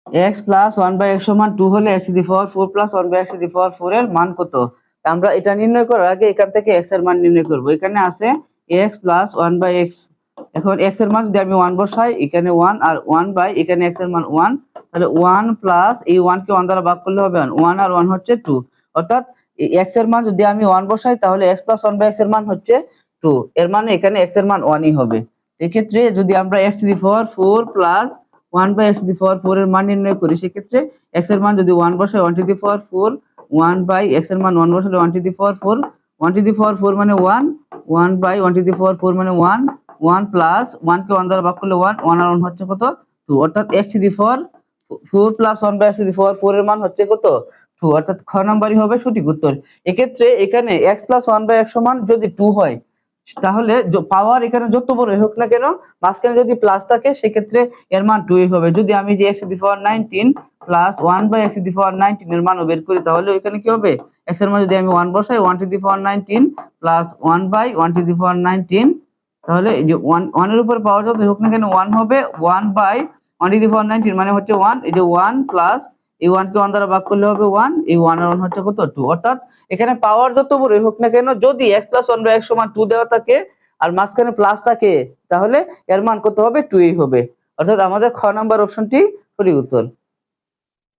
X plus one by X সমান 2 হলে X to the power 4 plus one by X to the power 4 এর মান কত? আমরা এটা নির্ণয় করার আগে এখান থেকে এক্স এর মান নির্ণয় করব। এখানে আছে x plus one by x. এখন এক্স এর মান যদি আমি 1 বসাই, এখানে 1 আর 1 বাই এখানে এক্স এর মান 1, তাহলে 1 প্লাস এই 1 কে 1 দ্বারা ভাগ করলে হবে 1, 1 আর 1 হচ্ছে 2। অর্থাৎ এক্স এর মান যদি আমি 1 বসাই তাহলে এক্স প্লাস 1 বাই এক্স এর মান হচ্ছে 2। এর মানে এখানে এক্স এর মান 1 ই হবে। এক্ষেত্রে যদি আমরা X to the power 4 plus 1 by X to the power 4 এর মান নির্ণয় করি, সেক্ষেত্রে এক্স এর মান যদি 1 বসাই 1 to the power 4, 1 by x এর মান 1 বসালে 1 to the power 4, 1 to the power 4 মানে 1, 1 বাই 1 টু দি পাওয়ার 4 মানে 1, 1 প্লাস 1 কে 1 দ্বারা ভাগ করলে 1, 1 আর 1 হচ্ছে কত? 2। অর্থাৎ x to the power 4 plus 1 by x to the power 4 এর মান হচ্ছে কত? 2। অর্থাৎ খ নাম্বারই হবে সঠিক উত্তর। এক্ষেত্রে এখানে x প্লাস 1 বাই x সমান যদি 2 হয়, তাহলে পাওয়ার এখানে যত বড় হোক না কেন, মাঝখানে যদি প্লাস থাকে সেক্ষেত্রে এর মান 2 হবে। যদি আমি যে x to the power 19 plus 1 by x to the power 19 এর মান বের করি, তাহলে ওইখানে কি হবে? x এর মান যদি আমি 1 বসাই 1 to the power 19 plus 1 by 1 to the power 19, তাহলে এই যে 1 এর উপর পাওয়ার যত হোক না কেন 1 হবে, 1 বাই 1 টু দি পাওয়ার 19 মানে হচ্ছে 1, এই যে 1 প্লাস এই 1 কে 1 দ্বারা ভাগ করলে হবে 1, এই 1 আর 1 হচ্ছে কত? 2। অর্থাৎ এখানে পাওয়ার যত বড় হোক না কেন, যদি x প্লাস 1 বাই x সমান 2 দেওয়া থাকে আর মাঝখানে প্লাস থাকে, তাহলে এর মান কত হবে? 2 ই হবে। অর্থাৎ আমাদের খ নাম্বার অপশনটি সঠিক উত্তর।